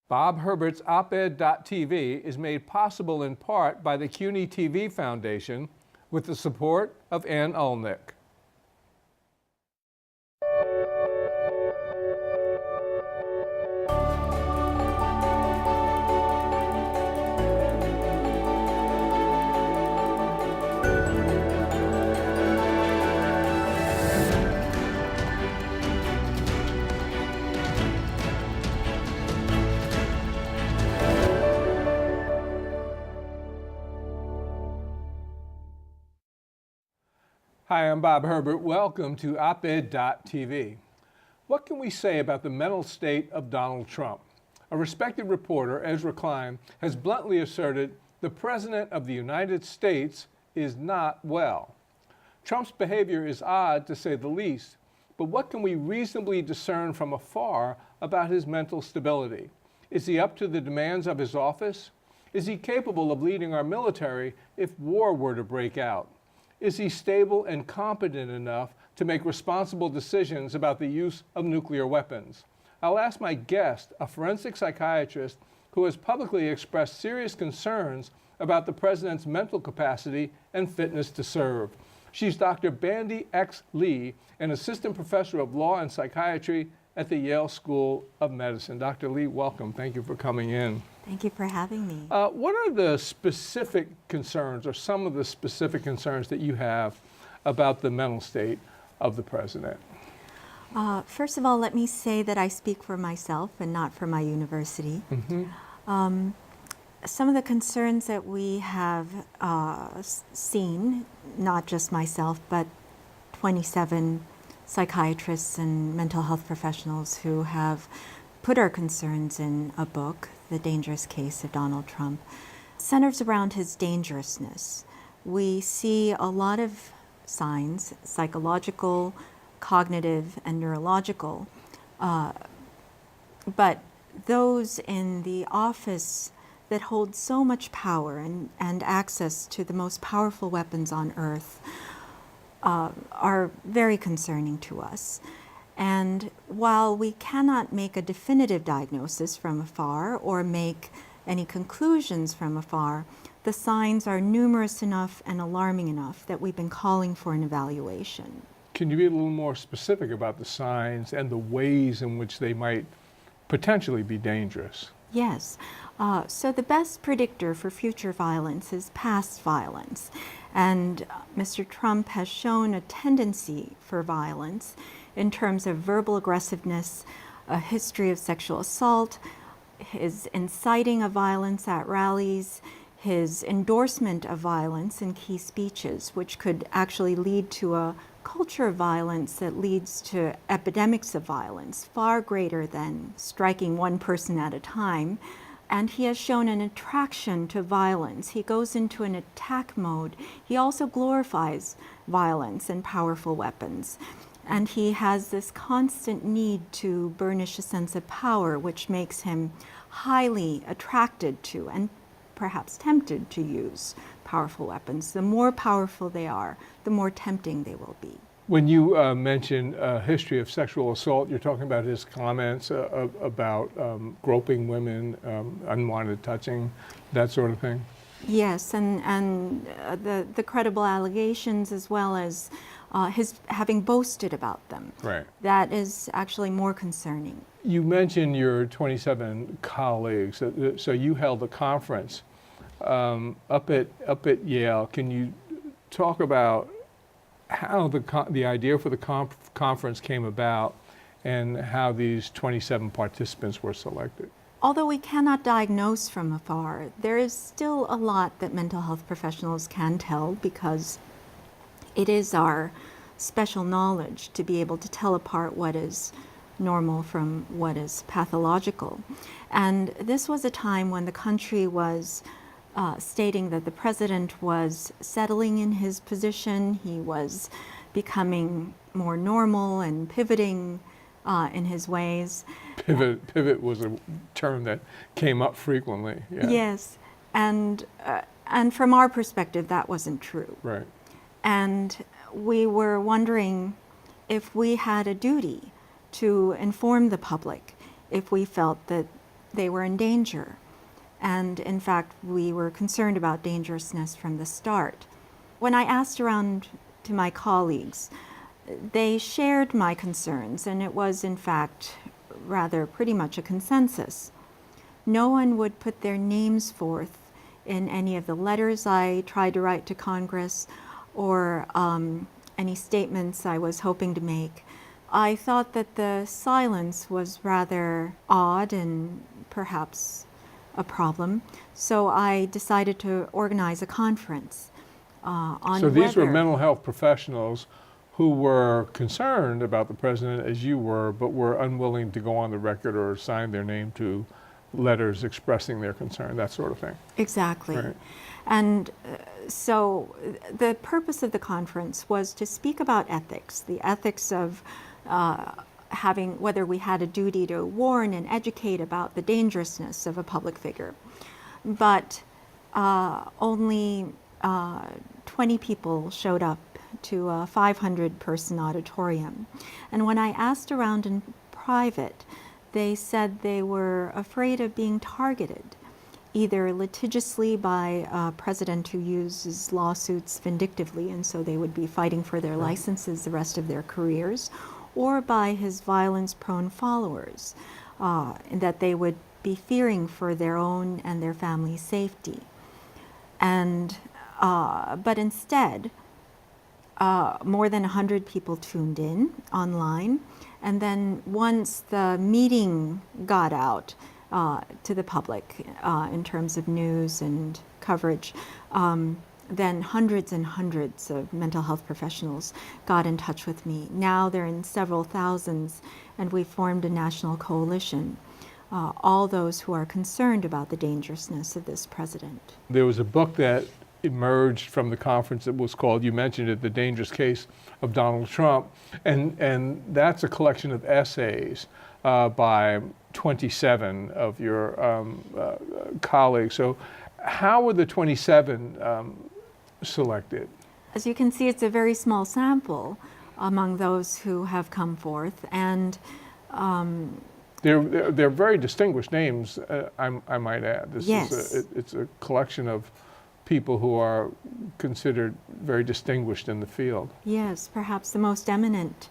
Bob Herbert's OpEd.tv is made possible in part by the CUNY TV Foundation with the support of Ann Ulnick. Hi, I'm Bob Herbert. Welcome to OpEd.tv. What can we say about the mental state of Donald Trump? A respected reporter, Ezra Klein, has bluntly asserted the President of the United States is not well. Trump's behavior is odd, to say the least, but what can we reasonably discern from afar about his mental stability? Is he up to the demands of his office? Is he capable of leading our military if war were to break out? Is he stable and competent enough to make responsible decisions about the use of nuclear weapons? I'll ask my guest, a forensic psychiatrist who has publicly expressed serious concerns about the president's mental capacity and fitness to serve. She's Dr. Bandy X. Lee, an assistant professor of law and psychiatry at the Yale School of Medicine. Dr. Lee, welcome. Thank you for coming in. Thank you for having me. What are the specific concerns or some of the specific concerns that you have about the mental state of the president? First of all, let me say that I speak for myself and not for my university. Mm-hmm. Some of the concerns that we have seen, not just myself, but 27 psychiatrists and mental health professionals who have put our concerns in a book, The Dangerous Case of Donald Trump, centers around his dangerousness. We see a lot of signs, psychological, cognitive, and neurological, but those in the office that hold so much power and access to the most powerful weapons on earth are very concerning to us. And while we cannot make a definitive diagnosis from afar or make any conclusions from afar, the signs are numerous enough and alarming enough that we've been calling for an evaluation. Can you be a little more specific about the signs and the ways in which they might potentially be dangerous? Yes. So the best predictor for future violence is past violence. And Mr. Trump has shown a tendency for violence in terms of verbal aggressiveness, a history of sexual assault, his inciting of violence at rallies, his endorsement of violence in key speeches, which could actually lead to a culture of violence that leads to epidemics of violence, far greater than striking one person at a time. And he has shown an attraction to violence. He goes into an attack mode. He also glorifies violence and powerful weapons. And he has this constant need to burnish a sense of power, which makes him highly attracted to and perhaps tempted to use powerful weapons. The more powerful they are, the more tempting they will be. When you mention a history of sexual assault, you're talking about his comments about groping women, unwanted touching, that sort of thing? Yes, and the credible allegations, as well as his having boasted about them. Right. That is actually more concerning. You mentioned your 27 colleagues, so you held a conference up at Yale. Can you talk about how the idea for the conference came about and how these 27 participants were selected? Although we cannot diagnose from afar, there is still a lot that mental health professionals can tell, because it is our special knowledge to be able to tell apart what is normal from what is pathological. And this was a time when the country was stating that the president was settling in his position, he was becoming more normal and pivoting in his ways. Pivot was a term that came up frequently. Yeah. Yes, and from our perspective, that wasn't true. Right. And we were wondering if we had a duty to inform the public if we felt that they were in danger. And in fact, we were concerned about dangerousness from the start. When I asked around to my colleagues, they shared my concerns, and it was in fact rather pretty much a consensus. No one would put their names forth in any of the letters I tried to write to Congress or any statements I was hoping to make. I thought that the silence was rather odd and perhaps a problem, so I decided to organize a conference on So these were whether- mental health professionals who were concerned about the president as you were, but were unwilling to go on the record or sign their name to letters expressing their concern, that sort of thing. Exactly. Right. And so the purpose of the conference was to speak about ethics, the ethics of having, whether we had a duty to warn and educate about the dangerousness of a public figure. But only 20 people showed up to a 500-person auditorium. And when I asked around in private, they said they were afraid of being targeted, either litigiously by a president who uses lawsuits vindictively, and so they would be fighting for their licenses the rest of their careers, or by his violence-prone followers, and that they would be fearing for their own and their family's safety. And but instead, more than 100 people tuned in online, and then once the meeting got out to the public in terms of news and coverage, then hundreds and hundreds of mental health professionals got in touch with me. Now they're in several thousands, and we formed a national coalition, all those who are concerned about the dangerousness of this president. There was a book that emerged from the conference that was called, you mentioned it, The Dangerous Case of Donald Trump, and that's a collection of essays by 27 of your colleagues. So how were the 27 selected? As you can see, it's a very small sample among those who have come forth, and they're very distinguished names, I might add. Yes. It's a collection of people who are considered very distinguished in the field. yes, perhaps the most eminent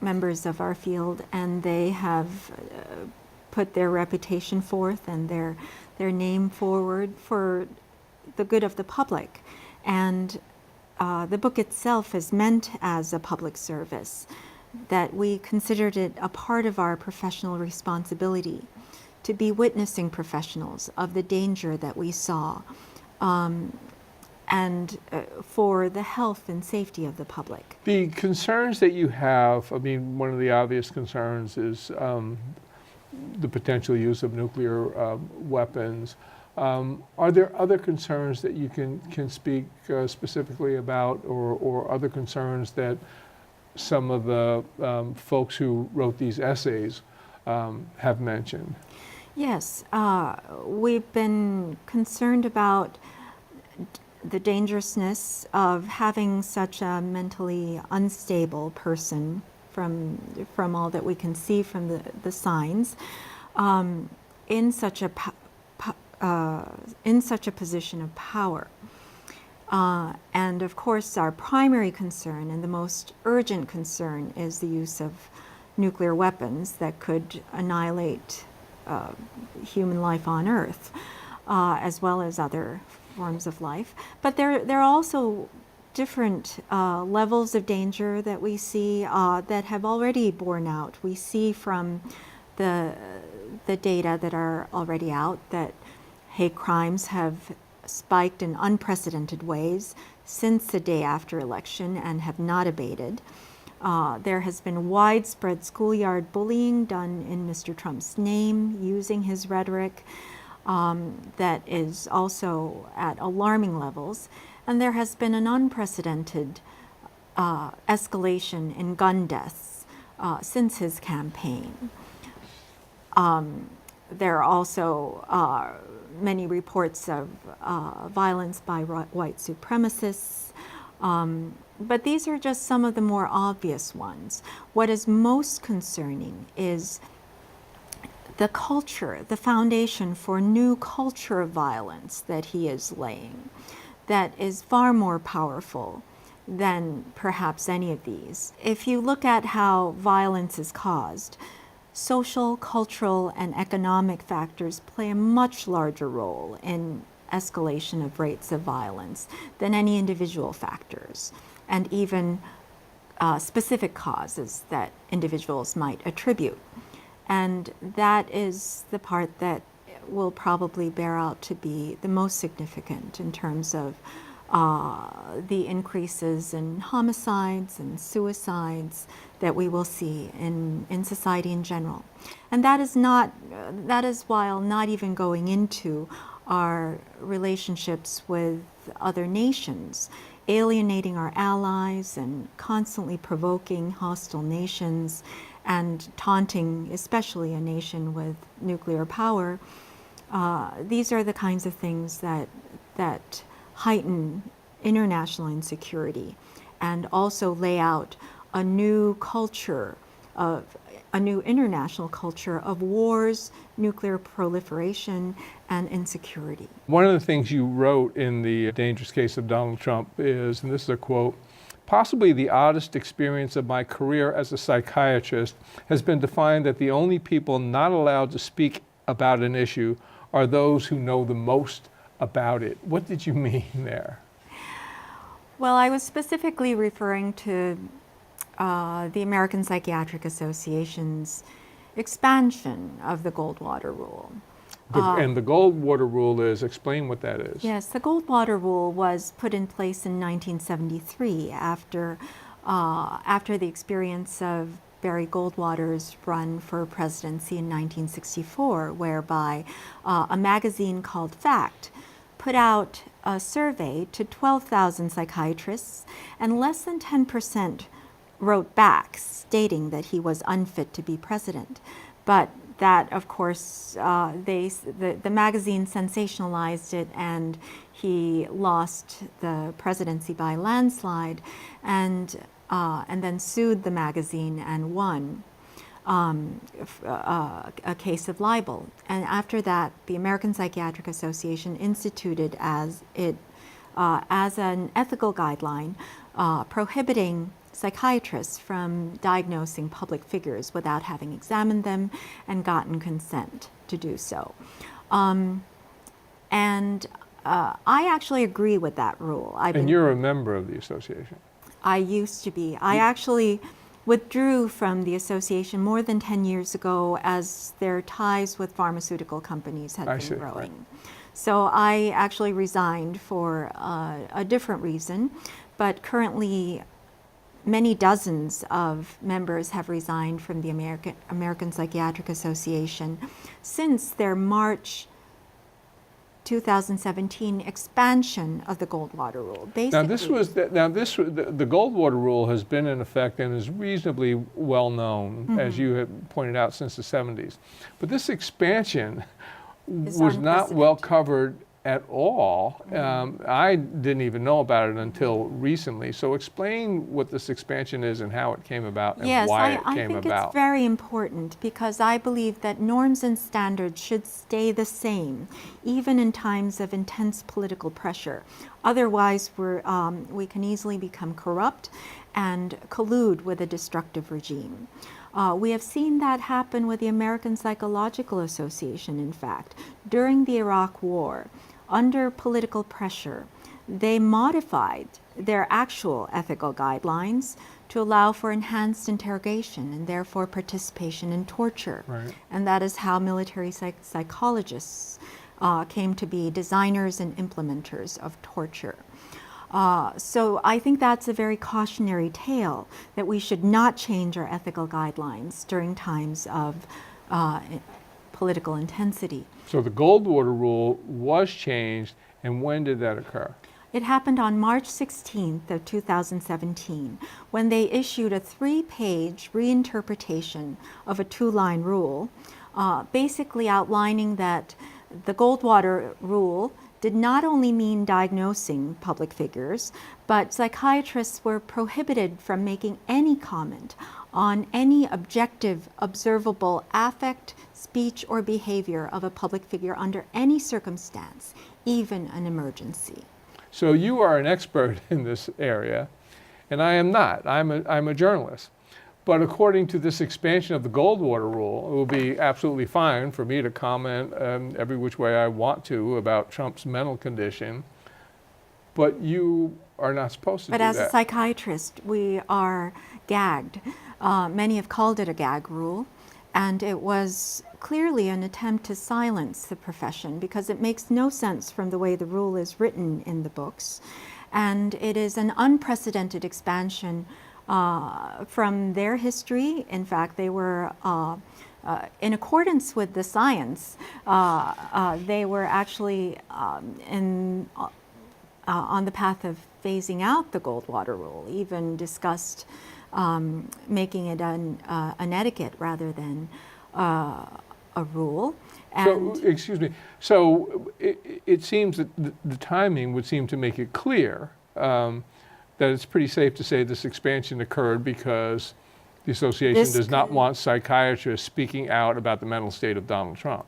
members of our field, and they have put their reputation forth and their name forward for the good of the public. And the book itself is meant as a public service, that we considered it a part of our professional responsibility to be witnessing professionals of the danger that we saw, and for the health and safety of the public. The concerns that you have, I mean, one of the obvious concerns is the potential use of nuclear weapons. Are there other concerns that you can speak specifically about, or other concerns that some of the folks who wrote these essays have mentioned? Yes, we've been concerned about the dangerousness of having such a mentally unstable person from all that we can see from the signs in such a position of power. And of course, our primary concern and the most urgent concern is the use of nuclear weapons that could annihilate human life on Earth, as well as other forms of life. But there are also different levels of danger that we see that have already borne out. We see from the data that are already out that hate crimes have spiked in unprecedented ways since the day after election and have not abated. There has been widespread schoolyard bullying done in Mr. Trump's name, using his rhetoric, that is also at alarming levels. And there has been an unprecedented escalation in gun deaths since his campaign. There are also many reports of violence by white supremacists. But these are just some of the more obvious ones. What is most concerning is the culture, the foundation for new culture of violence that he is laying, that is far more powerful than perhaps any of these. If you look at how violence is caused, social, cultural, and economic factors play a much larger role in escalation of rates of violence than any individual factors, and even specific causes that individuals might attribute. And that is the part that will probably bear out to be the most significant in terms of the increases in homicides and suicides that we will see in society in general. And that is while not even going into our relationships with other nations, alienating our allies and constantly provoking hostile nations and taunting especially a nation with nuclear power. These are the kinds of things that heighten international insecurity and also lay out a new international culture of wars, nuclear proliferation, and insecurity. One of the things you wrote in The Dangerous Case of Donald Trump is, and this is a quote, "Possibly the oddest experience of my career as a psychiatrist has been to find that the only people not allowed to speak about an issue are those who know the most about it." What did you mean there? Well, I was specifically referring to the American Psychiatric Association's expansion of the Goldwater Rule. And the Goldwater Rule is, explain what that is. Yes, the Goldwater Rule was put in place in 1973 after the experience of Barry Goldwater's run for presidency in 1964, whereby a magazine called Fact put out a survey to 12,000 psychiatrists, and less than 10% wrote back stating that he was unfit to be president. But that, of course, the magazine sensationalized it, and he lost the presidency by landslide, and then sued the magazine and won a case of libel. And after that, the American Psychiatric Association instituted as an ethical guideline prohibiting psychiatrists from diagnosing public figures without having examined them and gotten consent to do so. I actually agree with that rule. And you're a member of the association. I used to be. I actually withdrew from the association more than 10 years ago as their ties with pharmaceutical companies had been growing. Right. So I actually resigned for a different reason, but currently many dozens of members have resigned from the American Psychiatric Association since their March 2017 expansion of the Goldwater Rule. Basically, the Goldwater Rule has been in effect and is reasonably well known, as you have pointed out, since the 70s. But this expansion was not well covered at all. I didn't even know about it until recently. So explain what this expansion is and how it came about and why it came about. Yes, I think it's very important because I believe that norms and standards should stay the same, even in times of intense political pressure. Otherwise, we can easily become corrupt and collude with a destructive regime. We have seen that happen with the American Psychological Association, in fact. During the Iraq War, under political pressure, they modified their actual ethical guidelines to allow for enhanced interrogation and therefore participation in torture. Right. And that is how military psychologists came to be designers and implementers of torture. So I think that's a very cautionary tale, that we should not change our ethical guidelines during times of political intensity. So the Goldwater Rule was changed, and when did that occur? It happened on March 16th of 2017, when they issued a 3-page reinterpretation of a 2-line rule, basically outlining that the Goldwater Rule did not only mean diagnosing public figures, but psychiatrists were prohibited from making any comment on any objective, observable affect, speech, or behavior of a public figure under any circumstance, even an emergency. So you are an expert in this area, and I am not. I'm a journalist. But according to this expansion of the Goldwater rule, it will be absolutely fine for me to comment every which way I want to about Trump's mental condition. But you are not supposed to do that. But as a psychiatrist, we are gagged. Many have called it a gag rule, and it was clearly an attempt to silence the profession because it makes no sense from the way the rule is written in the books. And it is an unprecedented expansion from their history. In fact, they were, in accordance with the science, they were actually on the path of phasing out the Goldwater rule, even discussed making it an etiquette rather than a rule. And so, excuse me, so it seems that the timing would seem to make it clear that it's pretty safe to say this expansion occurred because the association does not want psychiatrists speaking out about the mental state of Donald Trump.